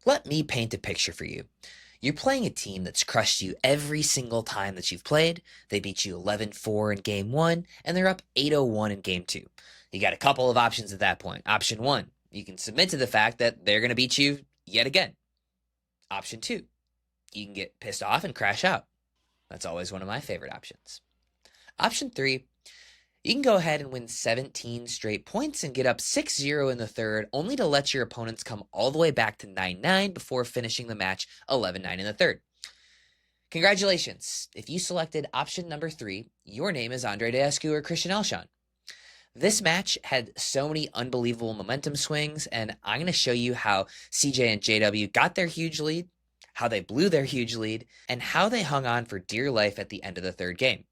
Let me paint a picture for you. You're playing a team that's crushed you every single time that you've played. They beat you 11-4 in game 1, and they're up 8-0-1 in game 2. You got a couple of options at that point. Option 1, you can submit to the fact that they're going to beat you yet again. Option 2, you can get pissed off and crash out. That's always one of my favorite options. Option 3, you can go ahead and win 17 straight points and get up 6-0 in the third, only to let your opponents come all the way back to 9-9 before finishing the match 11-9 in the third. Congratulations! If you selected option number 3, your name is Andrei Daescu or Christian Alshon. This match had so many unbelievable momentum swings, and I'm going to show you how CJ and JW got their huge lead, how they blew their huge lead, and how they hung on for dear life at the end of the third game.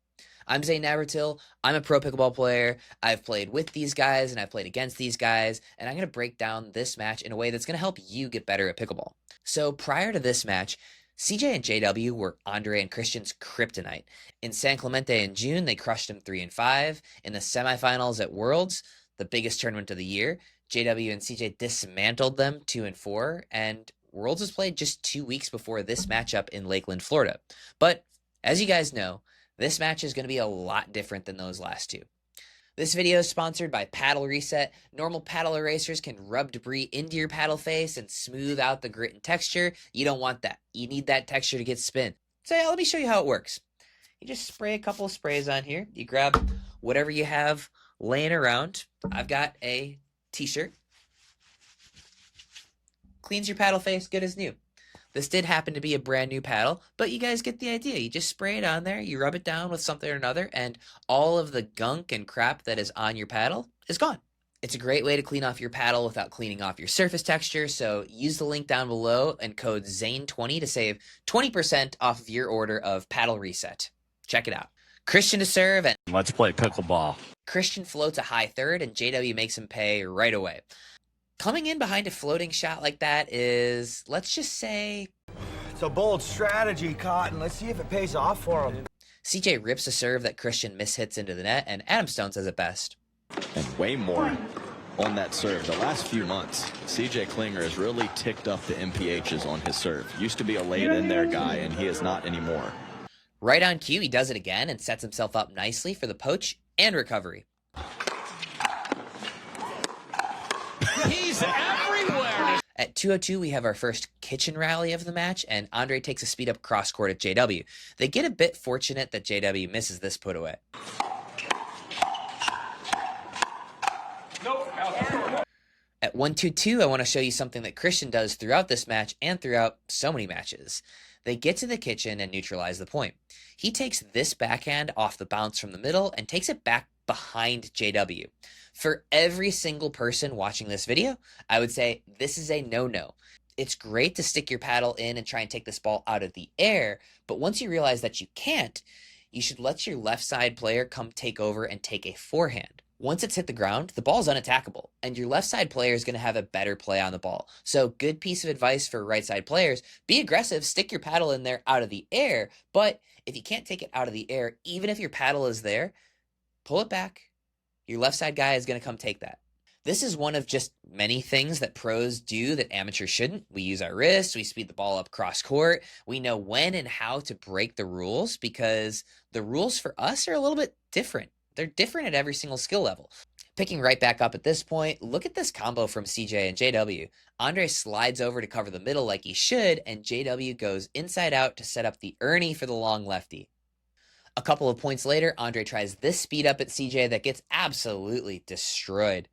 I'm Zane Navratil. I'm a pro pickleball player. I've played with these guys and I've played against these guys, and I'm going to break down this match in a way that's going to help you get better at pickleball. So prior to this match, CJ and JW were Andrei and Christian's kryptonite. In San Clemente in June, they crushed him 3-5. In the semifinals at Worlds, the biggest tournament of the year, JW and CJ dismantled them 2-4, and Worlds was played just 2 weeks before this matchup in Lakeland, Florida. But as you guys know, this match is going to be a lot different than those last two. This video is sponsored by Paddle Reset. Normal paddle erasers can rub debris into your paddle face and smooth out the grit and texture. You don't want that. You need that texture to get spin. So yeah, let me show you how it works. You just spray a couple of sprays on here. You grab whatever you have laying around. I've got a t-shirt. Cleans your paddle face good as new. This did happen to be a brand new paddle, but you guys get the idea. You just spray it on there, you rub it down with something or another, and all of the gunk and crap that is on your paddle is gone. It's a great way to clean off your paddle without cleaning off your surface texture, so use the link down below and code ZANE20 to save 20% off of your order of Paddle Reset. Check it out. Christian to serve, and let's play pickleball. Christian floats a high third, and JW makes him pay right away. Coming in behind a floating shot like that is, let's just say... It's a bold strategy, Cotton. Let's see if it pays off for him. CJ rips a serve that Christian mishits into the net, and Adam Stone says it best. And way more on that serve. The last few months, CJ Klinger has really ticked up the MPHs on his serve. Used to be a laid in there guy, and he is not anymore. Right on cue, he does it again and sets himself up nicely for the poach and recovery. He's everywhere. At 2:02, we have our first kitchen rally of the match, and Andrei takes a speed up cross court at JW. They get a bit fortunate that JW misses this put away. Nope. At 1-2-2, I want to show you something that Christian does throughout this match and throughout so many matches. They get to the kitchen and neutralize the point. He takes this backhand off the bounce from the middle and takes it back behind JW. For every single person watching this video, I would say this is a no-no. It's great to stick your paddle in and try and take this ball out of the air, but once you realize that you can't, you should let your left side player come take over and take a forehand. Once it's hit the ground, the ball's unattackable, and your left side player is going to have a better play on the ball. So good piece of advice for right side players, be aggressive, stick your paddle in there out of the air, but if you can't take it out of the air, even if your paddle is there, pull it back. Your left side guy is going to come take that. This is one of just many things that pros do that amateurs shouldn't. We use our wrists, we speed the ball up cross court. We know when and how to break the rules because the rules for us are a little bit different. They're different at every single skill level. Picking right back up at this point, look at this combo from CJ and JW. Andrei slides over to cover the middle like he should, and JW goes inside out to set up the erne for the long lefty. A couple of points later, Andrei tries this speed up at CJ that gets absolutely destroyed.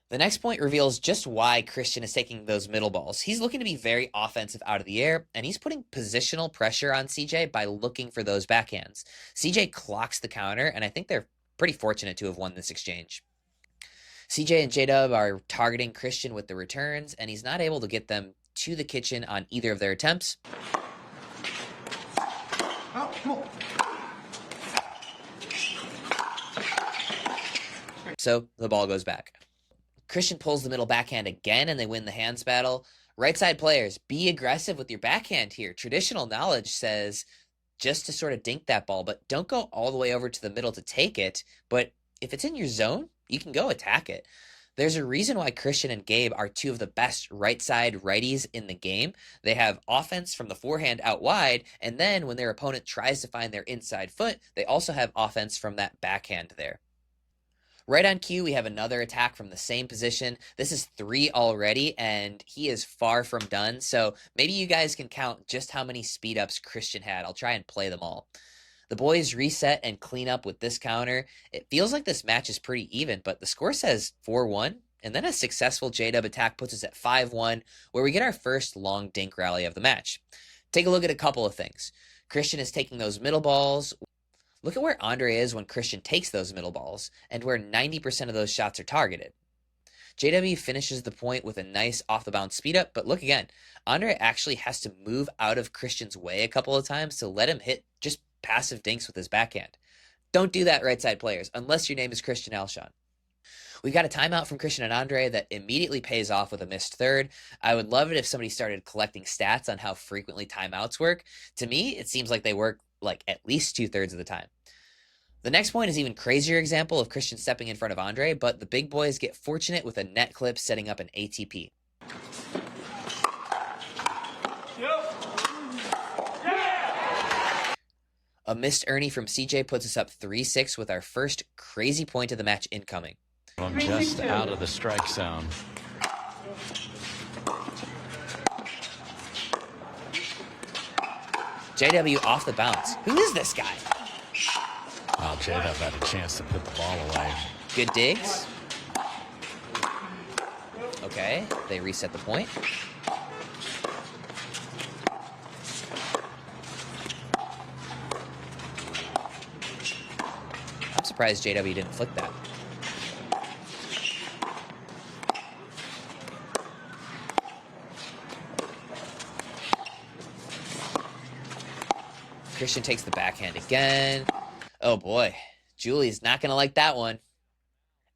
The next point reveals just why Christian is taking those middle balls. He's looking to be very offensive out of the air, and he's putting positional pressure on CJ by looking for those backhands. CJ clocks the counter, and I think they're pretty fortunate to have won this exchange. CJ and JW are targeting Christian with the returns, and he's not able to get them to the kitchen on either of their attempts. Oh, come on. So the ball goes back. Christian pulls the middle backhand again, and they win the hands battle. Right side players, be aggressive with your backhand here. Traditional knowledge says just to sort of dink that ball, but don't go all the way over to the middle to take it. But if it's in your zone, you can go attack it. There's a reason why Christian and Gabe are two of the best right side righties in the game. They have offense from the forehand out wide, and then when their opponent tries to find their inside foot, they also have offense from that backhand there. Right on cue, we have another attack from the same position. This is 3 already, and he is far from done, so maybe you guys can count just how many speed ups Christian had. I'll try and play them all. The boys reset and clean up with this counter. It feels like this match is pretty even, but the score says 4-1, and then a successful J-Dub attack puts us at 5-1, where we get our first long dink rally of the match. Take a look at a couple of things. Christian is taking those middle balls. Look at where Andrei is when Christian takes those middle balls, and where 90% of those shots are targeted. JW finishes the point with a nice off-the-bounce speed up, but look again. Andrei actually has to move out of Christian's way a couple of times to let him hit just passive dinks with his backhand. Don't do that, right side players, unless your name is Christian Alshon. We've got a timeout from Christian and Andrei that immediately pays off with a missed third. I would love it if somebody started collecting stats on how frequently timeouts work. To me, it seems like they work like at least 2/3 of the time. The next point is even crazier example of Christian stepping in front of Andrei, but the big boys get fortunate with a net clip setting up an ATP. A missed erne from CJ puts us up 3-6 with our first crazy point of the match incoming. I'm just out of the strike zone. JW off the bounce. Who is this guy? Oh, J-Dub had a chance to put the ball away. Good digs. Okay, they reset the point. I'm surprised JW didn't flick that. Christian takes the backhand again. Oh boy, Julie's not going to like that one.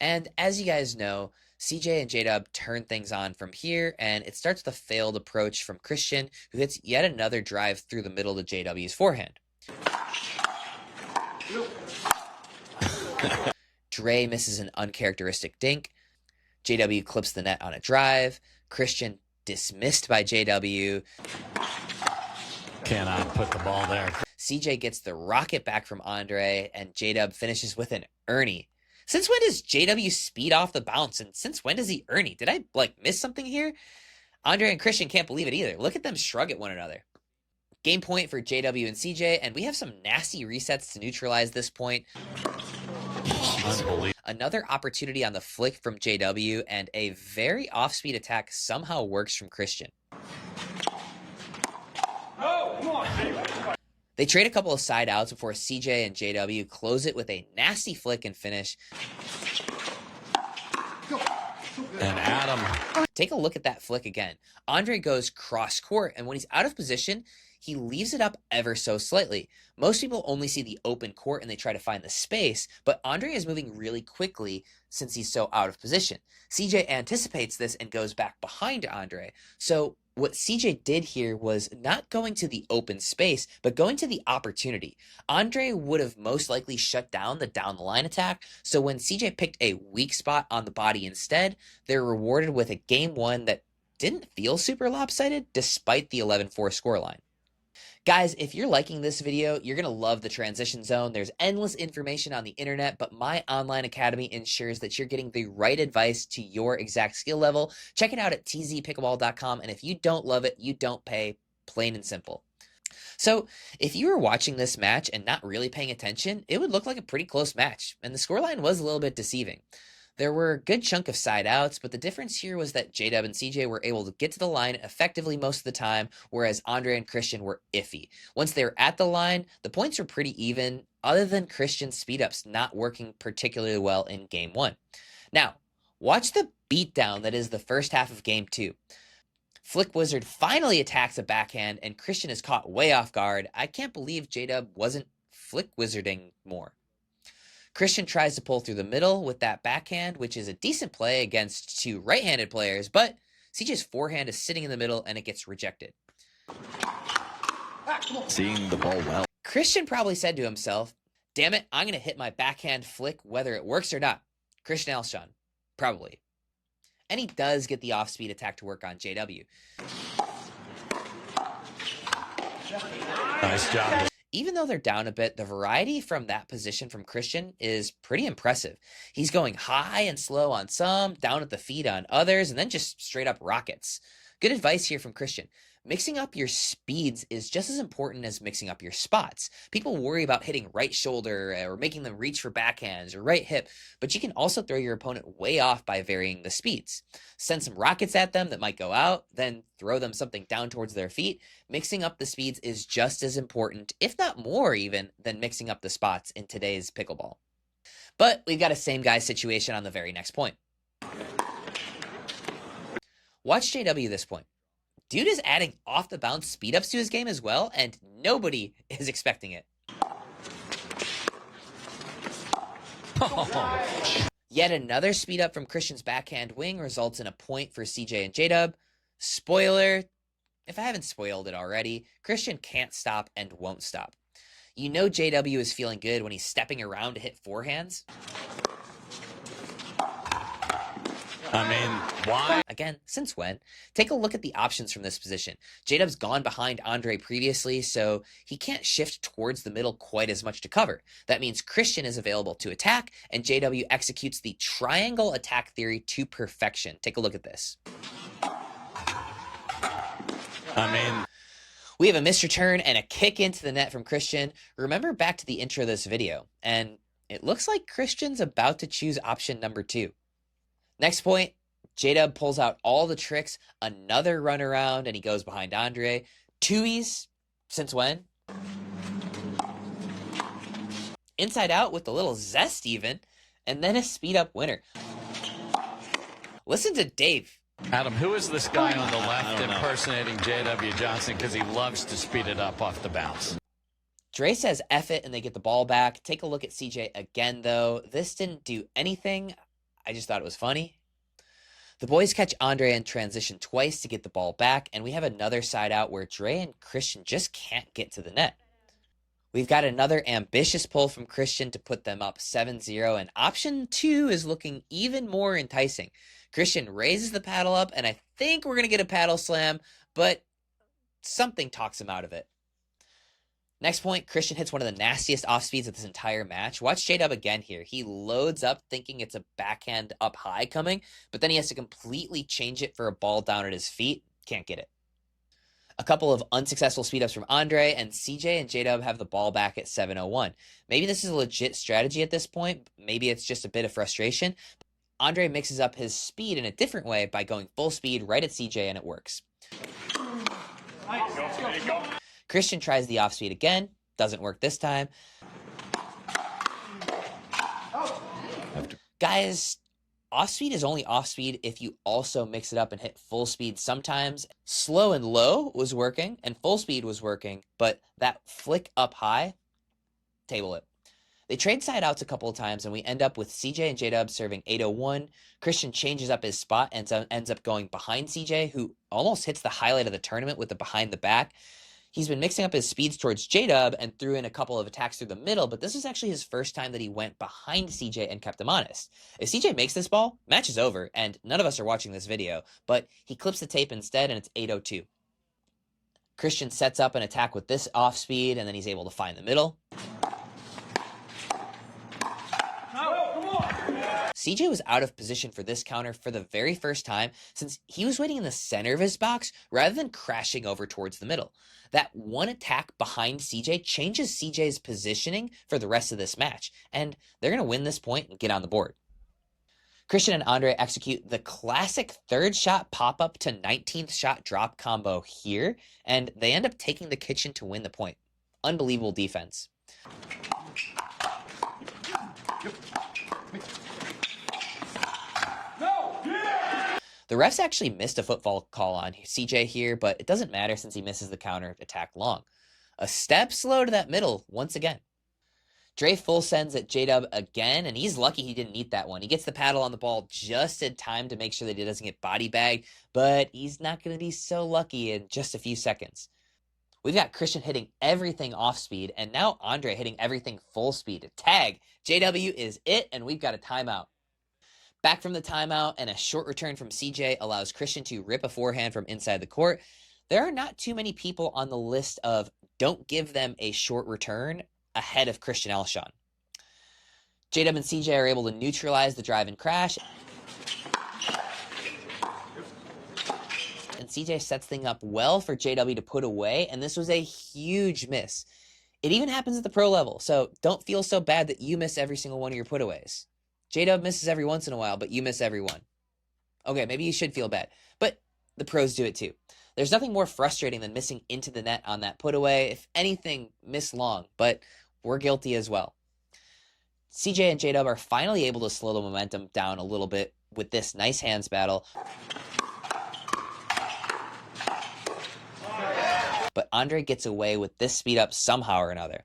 And as you guys know, CJ and J-Dub turn things on from here, and it starts with a failed approach from Christian, who hits yet another drive through the middle to JW's forehand. Dre misses an uncharacteristic dink. JW clips the net on a drive. Christian dismissed by JW. Cannot put the ball there. CJ gets the rocket back from Andrei, and J-Dub finishes with an erne. Since when does JW speed off the bounce, and since when does he erne? Did I, miss something here? Andrei and Christian can't believe it either. Look at them shrug at one another. Game point for JW and CJ, and we have some nasty resets to neutralize this point. Unbelievable. Another opportunity on the flick from JW, and a very off-speed attack somehow works from Christian. They trade a couple of side outs before CJ and JW close it with a nasty flick and finish. And Adam. Take a look at that flick again. Andrei goes cross court, and when he's out of position, he leaves it up ever so slightly. Most people only see the open court and they try to find the space, but Andrei is moving really quickly since he's so out of position. CJ anticipates this and goes back behind Andrei. So what CJ did here was not going to the open space, but going to the opportunity. Andrei would have most likely shut down the down the line attack, so when CJ picked a weak spot on the body instead, they're rewarded with a game one that didn't feel super lopsided despite the 11-4 scoreline. Guys, if you're liking this video, you're going to love the transition zone. There's endless information on the internet, but my online academy ensures that you're getting the right advice to your exact skill level. Check it out at tzpickleball.com, and if you don't love it, you don't pay, plain and simple. So, if you were watching this match and not really paying attention, it would look like a pretty close match, and the scoreline was a little bit deceiving. There were a good chunk of side outs, but the difference here was that J-Dub and CJ were able to get to the line effectively most of the time, whereas Andrei and Christian were iffy. Once they were at the line, the points were pretty even, other than Christian's speed-ups not working particularly well in Game 1. Now, watch the beatdown that is the first half of Game 2. Flick Wizard finally attacks a backhand, and Christian is caught way off guard. I can't believe J-Dub wasn't Flick Wizarding more. Christian tries to pull through the middle with that backhand, which is a decent play against two right-handed players, but CJ's forehand is sitting in the middle and it gets rejected. Seeing the ball well. Christian probably said to himself, damn it, I'm going to hit my backhand flick whether it works or not. Christian Alshon, probably. and he does get the off-speed attack to work on JW. Nice job. Even though they're down a bit, the variety from that position from Christian is pretty impressive. He's going high and slow on some, down at the feet on others, and then just straight up rockets. Good advice here from Christian. Mixing up your speeds is just as important as mixing up your spots. People worry about hitting right shoulder or making them reach for backhands or right hip, but you can also throw your opponent way off by varying the speeds. Send some rockets at them that might go out, then throw them something down towards their feet. Mixing up the speeds is just as important, if not more even, than mixing up the spots in today's pickleball. But we've got a same guy situation on the very next point. Watch JW this point. Dude is adding off-the-bounce speed-ups to his game as well, and nobody is expecting it. Yet another speed-up from Christian's backhand wing results in a point for CJ and J-Dub. Spoiler, if I haven't spoiled it already, Christian can't stop and won't stop. You know JW is feeling good when he's stepping around to hit forehands. I mean, why? Again, since when? Take a look at the options from this position. J-Dub's gone behind Andrei previously, so he can't shift towards the middle quite as much to cover. That means Christian is available to attack, and JW executes the triangle attack theory to perfection. Take a look at this. I mean, we have a missed return and a kick into the net from Christian. Remember back to the intro of this video, and it looks like Christian's about to choose option number 2. Next point, J-Dub pulls out all the tricks, another run around, and he goes behind Andrei. Twoies, since when? Inside out with a little zest even, and then a speed up winner. Listen to Dave. Adam, who is this guy on the left impersonating J.W. Johnson because he loves to speed it up off the bounce? Dre says F it and they get the ball back. Take a look at CJ again, though. This didn't do anything. I just thought it was funny. The boys catch Andrei in transition twice to get the ball back, and we have another side out where Dre and Christian just can't get to the net. We've got another ambitious pull from Christian to put them up 7-0, and option 2 is looking even more enticing. Christian raises the paddle up, and I think we're going to get a paddle slam, but something talks him out of it. Next point, Christian hits one of the nastiest off-speeds of this entire match. Watch J-Dub again here. He loads up thinking it's a backhand up high coming, but then he has to completely change it for a ball down at his feet. Can't get it. A couple of unsuccessful speed-ups from Andrei, and CJ and J-Dub have the ball back at 7-0-1. Maybe this is a legit strategy at this point. Maybe it's just a bit of frustration. Andrei mixes up his speed in a different way by going full speed right at CJ, and it works. Christian tries the off-speed again. Doesn't work this time. Guys, off-speed is only off-speed if you also mix it up and hit full speed sometimes. Slow and low was working, and full speed was working, but that flick up high, table it. They trade side outs a couple of times, and we end up with CJ and J-Dub serving 8-0-1. Christian changes up his spot and ends up going behind CJ, who almost hits the highlight of the tournament with the behind the back. He's been mixing up his speeds towards J-Dub and threw in a couple of attacks through the middle, but this was actually his first time that he went behind CJ and kept him honest. If CJ makes this ball, match is over, and none of us are watching this video, but he clips the tape instead, and it's 8-0-2. Christian sets up an attack with this off speed, and then he's able to find the middle. CJ was out of position for this counter for the very first time since he was waiting in the center of his box rather than crashing over towards the middle. That one attack behind CJ changes CJ's positioning for the rest of this match, and they're going to win this point and get on the board. Christian and Andrei execute the classic third shot pop-up to 19th shot drop combo here, and they end up taking the kitchen to win the point. Unbelievable defense. The refs actually missed a football call on CJ here, but it doesn't matter since he misses the counter attack long. A step slow to that middle once again. Dre full sends at J-Dub again, and he's lucky he didn't eat that one. He gets the paddle on the ball just in time to make sure that he doesn't get body bagged, but he's not going to be so lucky in just a few seconds. We've got Christian hitting everything off speed, and now Andrei hitting everything full speed. Tag! JW is it, and we've got a timeout. Back from the timeout, and a short return from CJ allows Christian to rip a forehand from inside the court. There are not too many people on the list of don't give them a short return ahead of Christian Alshon. J-Dub and CJ are able to neutralize the drive and crash. And CJ sets things up well for JW to put away, and this was a huge miss. It even happens at the pro level, so don't feel so bad that you miss every single one of your putaways. J-Dub misses every once in a while, but you miss every one. Okay, maybe you should feel bad, but the pros do it too. There's nothing more frustrating than missing into the net on that putaway. If anything, miss long, but we're guilty as well. CJ and J-Dub are finally able to slow the momentum down a little bit with this nice hands battle. But Andrei gets away with this speed up somehow or another.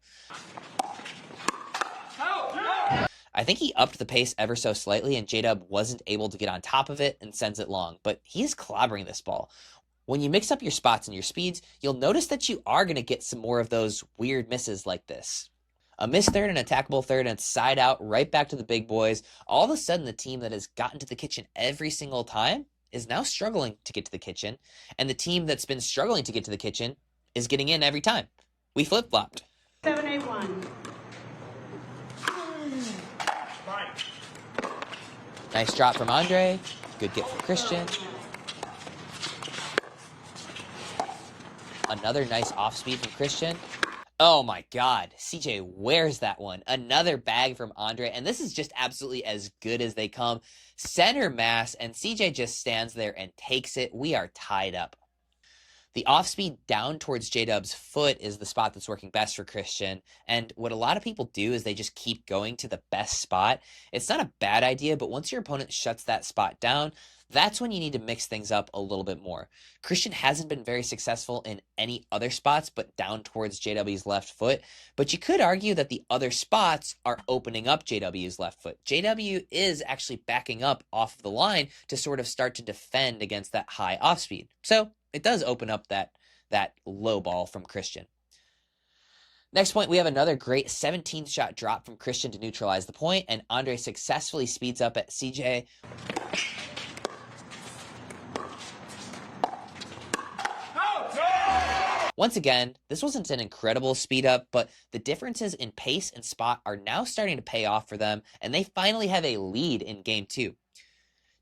I think he upped the pace ever so slightly, and J-Dub wasn't able to get on top of it and sends it long, but he's clobbering this ball. When you mix up your spots and your speeds, you'll notice that you are going to get some more of those weird misses like this. A missed third, an attackable third, and side out right back to the big boys. All of a sudden, the team that has gotten to the kitchen every single time is now struggling to get to the kitchen, and the team that's been struggling to get to the kitchen is getting in every time. We flip-flopped. 7-8-1. Nice drop from Andrei. Good get from Christian. Another nice off-speed from Christian. Oh my God, CJ wears that one. Another bag from Andrei, and this is just absolutely as good as they come. Center mass, and CJ just stands there and takes it. We are tied up. The off-speed down towards J-Dub's foot is the spot that's working best for Christian, and what a lot of people do is they just keep going to the best spot. It's not a bad idea, but once your opponent shuts that spot down, that's when you need to mix things up a little bit more. Christian hasn't been very successful in any other spots but down towards JW's left foot, but you could argue that the other spots are opening up JW's left foot. JW is actually backing up off of the line to sort of start to defend against that high off-speed. So it does open up that low ball from Christian. Next point, we have another great 17th shot drop from Christian to neutralize the point, and Andrei successfully speeds up at CJ. Once again, this wasn't an incredible speed up, but the differences in pace and spot are now starting to pay off for them, and they finally have a lead in game 2.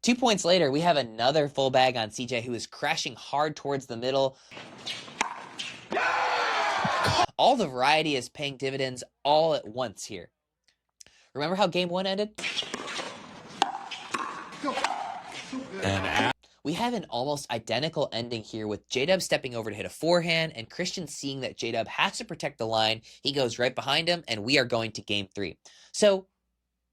2 points later, we have another full bag on CJ, who is crashing hard towards the middle. All the variety is paying dividends all at once here. Remember how game 1 ended? We have an almost identical ending here with J-Dub stepping over to hit a forehand and Christian seeing that J-Dub has to protect the line. He goes right behind him, and we are going to game 3. So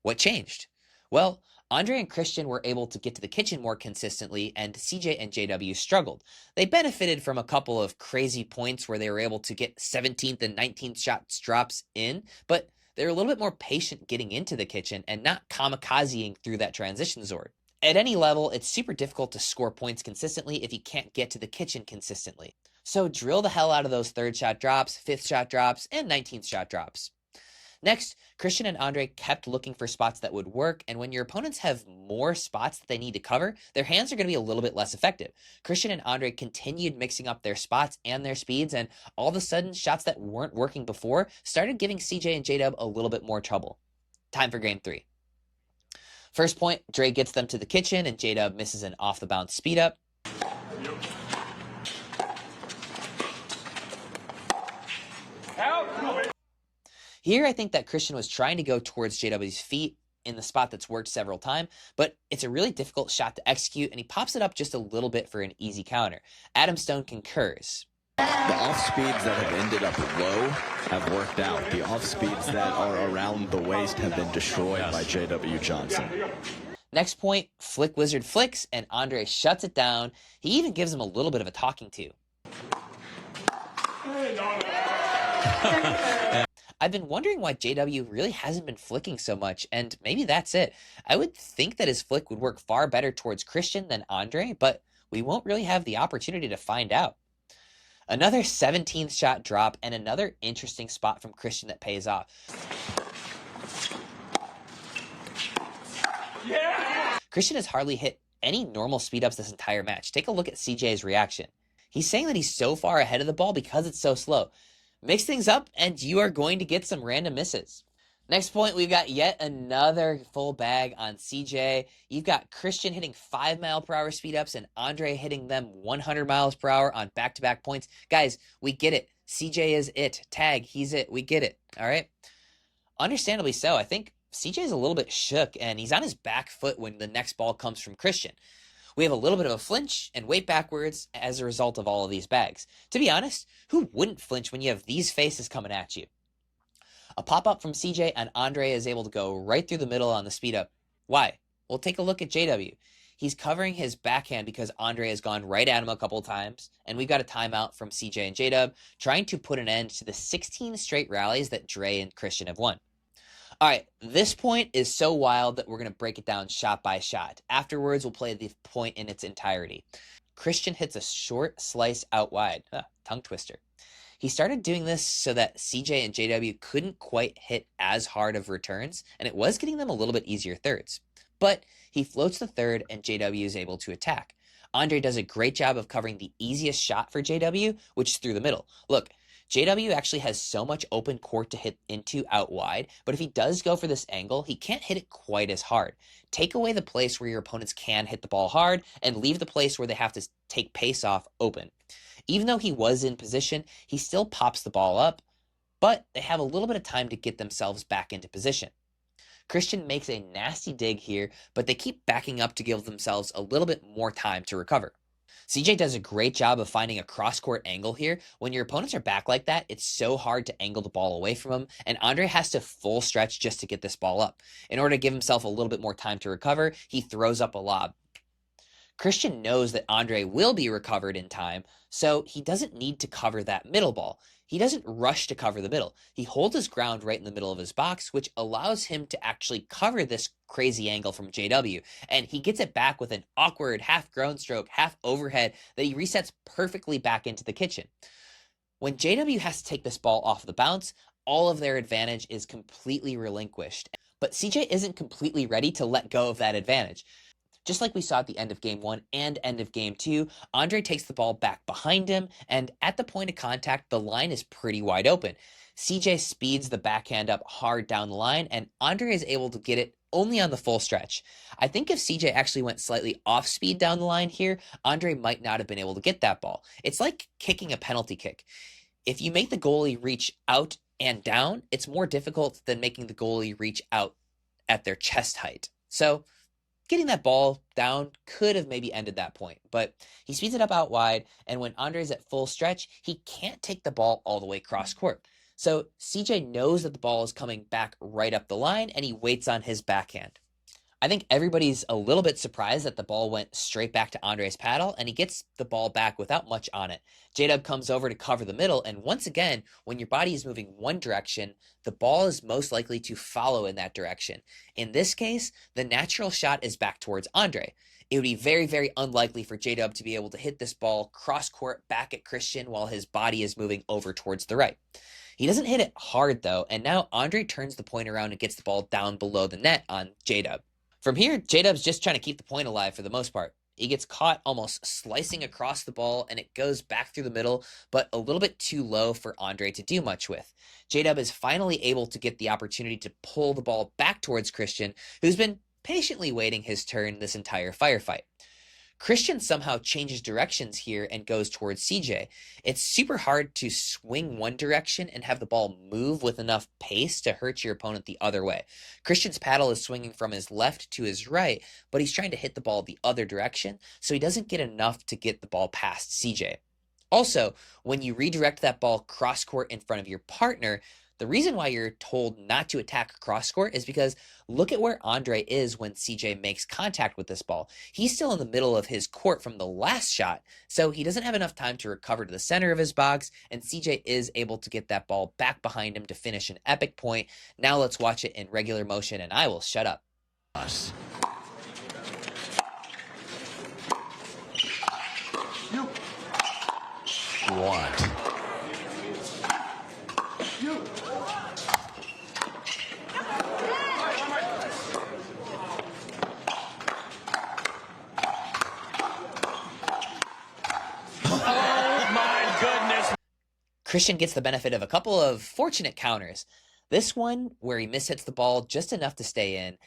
what changed? Well, Andrei and Christian were able to get to the kitchen more consistently, and CJ and JW struggled. They benefited from a couple of crazy points where they were able to get 17th and 19th shots drops in, but they're a little bit more patient getting into the kitchen and not kamikazeing through that transition zord. At any level, it's super difficult to score points consistently if you can't get to the kitchen consistently. So drill the hell out of those 3rd shot drops, 5th shot drops, and 19th shot drops. Next, Christian and Andrei kept looking for spots that would work, and when your opponents have more spots that they need to cover, their hands are going to be a little bit less effective. Christian and Andrei continued mixing up their spots and their speeds, and all of a sudden, shots that weren't working before started giving CJ and J-Dub a little bit more trouble. Time for game 3. First point, Dre gets them to the kitchen, and J-Dub misses an off-the-bounce speed up. Here, I think that Christian was trying to go towards JW's feet in the spot that's worked several times, but it's a really difficult shot to execute, and he pops it up just a little bit for an easy counter. Adam Stone concurs. The off-speeds that have ended up low have worked out. The off-speeds that are around the waist have been destroyed by J.W. Johnson. Next point, Flick Wizard flicks, and Andrei shuts it down. He even gives him a little bit of a talking to. I've been wondering why JW really hasn't been flicking so much, and maybe that's it. I would think that his flick would work far better towards Christian than Andrei, but we won't really have the opportunity to find out. Another 17th shot drop, and another interesting spot from Christian that pays off. Yeah! Christian has hardly hit any normal speed ups this entire match. Take a look at CJ's reaction. He's saying that he's so far ahead of the ball because it's so slow. Mix things up and you are going to get some random misses. Next point, we've got yet another full bag on CJ. You've got Christian hitting 5-mile-per-hour speed ups and Andrei hitting them 100 miles per hour on back-to-back points. Guys, we get it. CJ is it. Tag, he's it. We get it. All right? Understandably so. I think CJ is a little bit shook and he's on his back foot when the next ball comes from Christian. We have a little bit of a flinch and weight backwards as a result of all of these bags. To be honest, who wouldn't flinch when you have these faces coming at you? A pop-up from CJ and Andrei is able to go right through the middle on the speed up. Why? Well, take a look at JW. He's covering his backhand because Andrei has gone right at him a couple of times, and we've got a timeout from CJ and JW trying to put an end to the 16 straight rallies that Dre and Christian have won. All right, this point is so wild that we're going to break it down shot by shot. Afterwards, we'll play the point in its entirety. Christian hits a short slice out wide. Tongue twister. He started doing this so that CJ and JW couldn't quite hit as hard of returns, and it was getting them a little bit easier thirds. But he floats the third, and JW is able to attack. Andrei does a great job of covering the easiest shot for JW, which is through the middle. Look, JW actually has so much open court to hit into out wide, but if he does go for this angle, he can't hit it quite as hard. Take away the place where your opponents can hit the ball hard, and leave the place where they have to take pace off open. Even though he was in position, he still pops the ball up, but they have a little bit of time to get themselves back into position. Christian makes a nasty dig here, but they keep backing up to give themselves a little bit more time to recover. CJ does a great job of finding a cross-court angle here. When your opponents are back like that, it's so hard to angle the ball away from him, and Andrei has to full stretch just to get this ball up. In order to give himself a little bit more time to recover, he throws up a lob. Christian knows that Andrei will be recovered in time, so he doesn't need to cover that middle ball. He doesn't rush to cover the middle. He holds his ground right in the middle of his box, which allows him to actually cover this crazy angle from JW, and he gets it back with an awkward half-grown stroke, half-overhead that he resets perfectly back into the kitchen. When JW has to take this ball off the bounce, all of their advantage is completely relinquished. But CJ isn't completely ready to let go of that advantage. Just like we saw at the end of Game 1 and end of Game 2, Andrei takes the ball back behind him, and at the point of contact, the line is pretty wide open. CJ speeds the backhand up hard down the line, and Andrei is able to get it only on the full stretch. I think if CJ actually went slightly off speed down the line here, Andrei might not have been able to get that ball. It's like kicking a penalty kick. If you make the goalie reach out and down, it's more difficult than making the goalie reach out at their chest height. So getting that ball down could have maybe ended that point, but he speeds it up out wide, and when Andrei's at full stretch, he can't take the ball all the way cross court. So CJ knows that the ball is coming back right up the line, and he waits on his backhand. I think everybody's a little bit surprised that the ball went straight back to Andrei's paddle, and he gets the ball back without much on it. J-Dub comes over to cover the middle, and once again, when your body is moving one direction, the ball is most likely to follow in that direction. In this case, the natural shot is back towards Andrei. It would be very, very unlikely for J-Dub to be able to hit this ball cross-court back at Christian while his body is moving over towards the right. He doesn't hit it hard, though, and now Andrei turns the point around and gets the ball down below the net on J-Dub. From here, J-Dub's just trying to keep the point alive for the most part. He gets caught almost slicing across the ball, and it goes back through the middle, but a little bit too low for Andrei to do much with. J-Dub is finally able to get the opportunity to pull the ball back towards Christian, who's been patiently waiting his turn this entire firefight. Christian somehow changes directions here and goes towards CJ. It's super hard to swing one direction and have the ball move with enough pace to hurt your opponent the other way. Christian's paddle is swinging from his left to his right, but he's trying to hit the ball the other direction, so he doesn't get enough to get the ball past CJ. Also, when you redirect that ball cross-court in front of your partner, the reason why you're told not to attack cross-court is because look at where Andrei is when CJ makes contact with this ball. He's still in the middle of his court from the last shot, so he doesn't have enough time to recover to the center of his box, and CJ is able to get that ball back behind him to finish an epic point. Now let's watch it in regular motion, and I will shut up. What? Christian gets the benefit of a couple of fortunate counters. This one, where he mishits the ball just enough to stay in.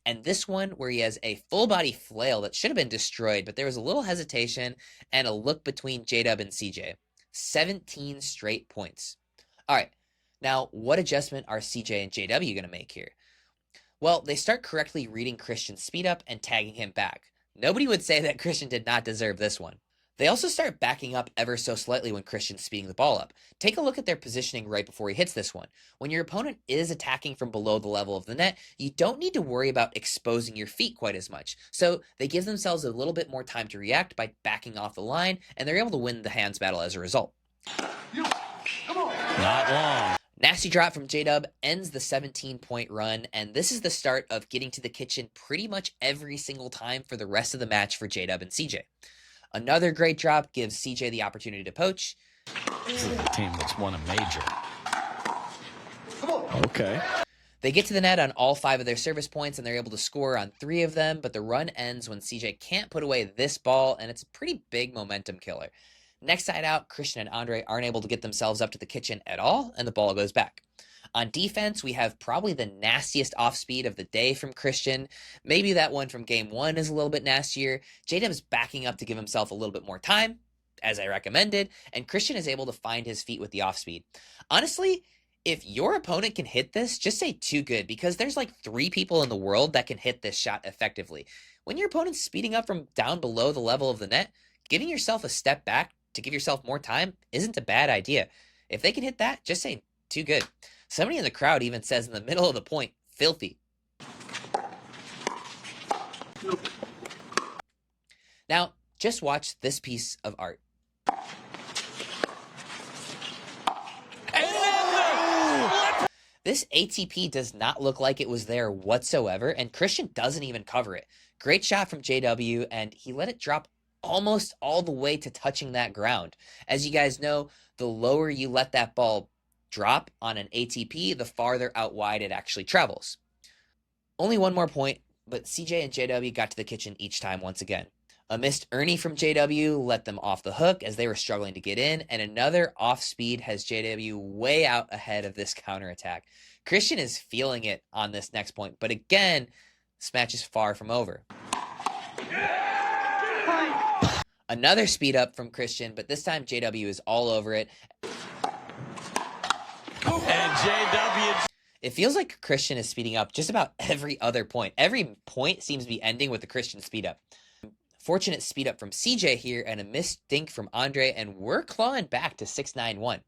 And this one, where he has a full-body flail that should have been destroyed, but there was a little hesitation and a look between J-Dub and CJ. 17 straight points. All right, now what adjustment are CJ and JW going to make here? Well, they start correctly reading Christian's speed up and tagging him back. Nobody would say that Christian did not deserve this one. They also start backing up ever so slightly when Christian's speeding the ball up. Take a look at their positioning right before he hits this one. When your opponent is attacking from below the level of the net, you don't need to worry about exposing your feet quite as much. So they give themselves a little bit more time to react by backing off the line, and they're able to win the hands battle as a result. Not long. Nasty drop from J-Dub ends the 17-point run, and this is the start of getting to the kitchen pretty much every single time for the rest of the match for J-Dub and CJ. Another great drop gives CJ the opportunity to poach. This is a team that's won a major. Okay. They get to the net on all 5 of their service points, and they're able to score on 3 of them, but the run ends when CJ can't put away this ball, and it's a pretty big momentum killer. Next side out, Christian and Andrei aren't able to get themselves up to the kitchen at all, and the ball goes back. On defense, we have probably the nastiest off-speed of the day from Christian. Maybe that one from game 1 is a little bit nastier. J-Dub's backing up to give himself a little bit more time, as I recommended, and Christian is able to find his feet with the off-speed. Honestly, if your opponent can hit this, just say too good, because there's like 3 people in the world that can hit this shot effectively. When your opponent's speeding up from down below the level of the net, giving yourself a step back to give yourself more time isn't a bad idea. If they can hit that, just say too good. Somebody in the crowd even says in the middle of the point, filthy. Now, just watch this piece of art. This ATP does not look like it was there whatsoever, and Christian doesn't even cover it. Great shot from JW, and he let it drop almost all the way to touching that ground. As you guys know, the lower you let that ball drop on an ATP, the farther out wide it actually travels. Only one more point, but CJ and JW got to the kitchen each time once again. A missed erne from JW let them off the hook as they were struggling to get in, and another off speed has JW way out ahead of this counterattack. Christian is feeling it on this next point, but again, this match is far from over. Another speed up from Christian, but this time JW is all over it. And JW. It feels like Christian is speeding up just about every other point. Every point seems to be ending with the Christian speed up. Fortunate speed up from CJ here and a missed dink from Andrei, and we're clawing back to 6-9-1.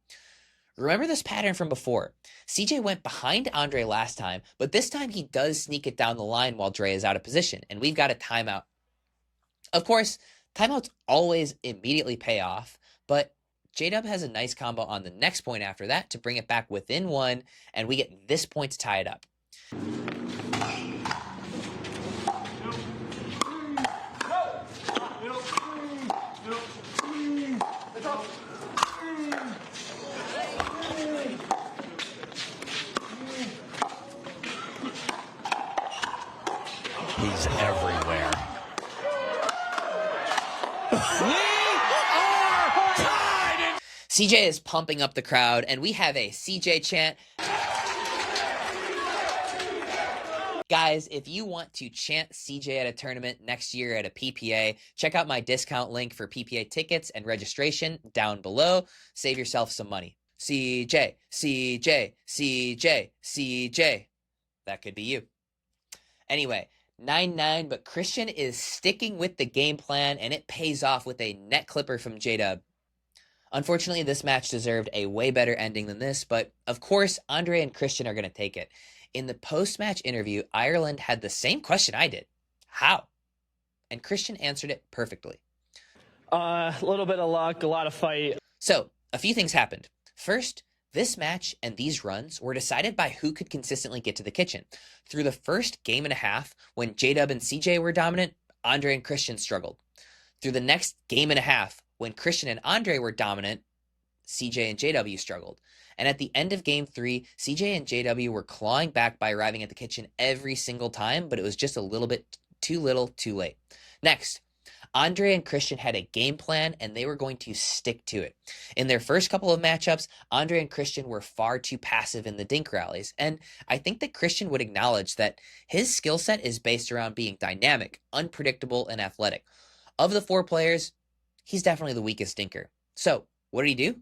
Remember this pattern from before. CJ went behind Andrei last time, but this time he does sneak it down the line while Dre is out of position, and we've got a timeout. Of course, timeouts always immediately pay off, but J-Dub has a nice combo on the next point after that to bring it back within 1, and we get this point to tie it up. He's everywhere. CJ is pumping up the crowd, and we have a CJ chant. Guys, if you want to chant CJ at a tournament next year at a PPA, check out my discount link for PPA tickets and registration down below. Save yourself some money. CJ, CJ, CJ, CJ. That could be you. Anyway, 9-9, but Christian is sticking with the game plan, and it pays off with a net clipper from J-Dub. Unfortunately, this match deserved a way better ending than this, but of course, Andrei and Christian are going to take it. In the post-match interview, Ireland had the same question I did. How? And Christian answered it perfectly. A little bit of luck, a lot of fight. So, a few things happened. First, this match and these runs were decided by who could consistently get to the kitchen. Through the first game and a half, when J-Dub and CJ were dominant, Andrei and Christian struggled. Through the next game and a half, when Christian and Andrei were dominant, CJ and JW struggled. And at the end of game 3, CJ and JW were clawing back by arriving at the kitchen every single time, but it was just a little bit too little, too late. Next, Andrei and Christian had a game plan, and they were going to stick to it. In their first couple of matchups, Andrei and Christian were far too passive in the dink rallies, and I think that Christian would acknowledge that his skill set is based around being dynamic, unpredictable, and athletic. Of the 4 players, he's definitely the weakest dinker. So, what did he do?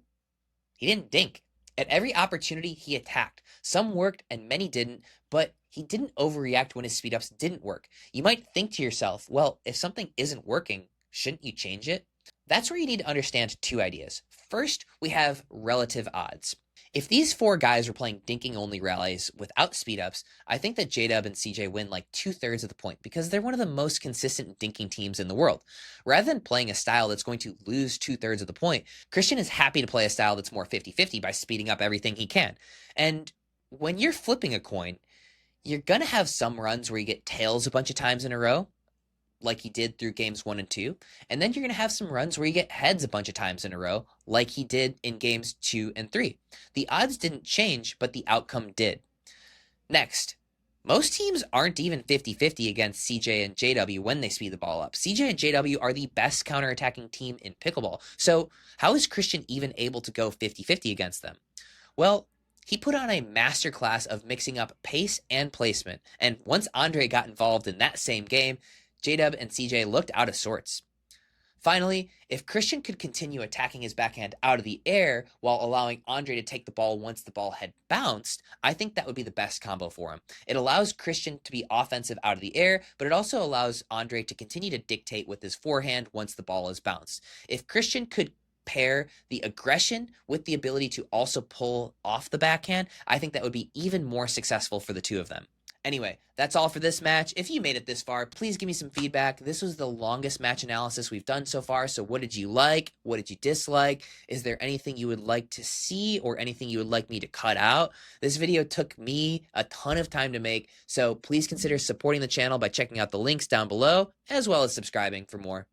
He didn't dink. At every opportunity, he attacked. Some worked and many didn't, but he didn't overreact when his speed-ups didn't work. You might think to yourself, well, if something isn't working, shouldn't you change it? That's where you need to understand 2 ideas. First, we have relative odds. If these 4 guys were playing dinking-only rallies without speed-ups, I think that J-Dub and CJ win like 2/3 of the point because they're one of the most consistent dinking teams in the world. Rather than playing a style that's going to lose 2/3 of the point, Christian is happy to play a style that's more 50-50 by speeding up everything he can. And when you're flipping a coin, you're going to have some runs where you get tails a bunch of times in a row, like he did through games 1 and 2. And then you're going to have some runs where you get heads a bunch of times in a row, like he did in games 2 and 3. The odds didn't change, but the outcome did. Next, most teams aren't even 50-50 against CJ and JW when they speed the ball up. CJ and JW are the best counterattacking team in pickleball. So how is Christian even able to go 50-50 against them? Well, he put on a masterclass of mixing up pace and placement. And once Andrei got involved in that same game, J-Dub and CJ looked out of sorts. Finally, if Christian could continue attacking his backhand out of the air while allowing Andrei to take the ball once the ball had bounced, I think that would be the best combo for him. It allows Christian to be offensive out of the air, but it also allows Andrei to continue to dictate with his forehand once the ball is bounced. If Christian could pair the aggression with the ability to also pull off the backhand, I think that would be even more successful for the 2 of them. Anyway, that's all for this match. If you made it this far, please give me some feedback. This was the longest match analysis we've done so far, so what did you like? What did you dislike? Is there anything you would like to see or anything you would like me to cut out? This video took me a ton of time to make, so please consider supporting the channel by checking out the links down below, as well as subscribing for more.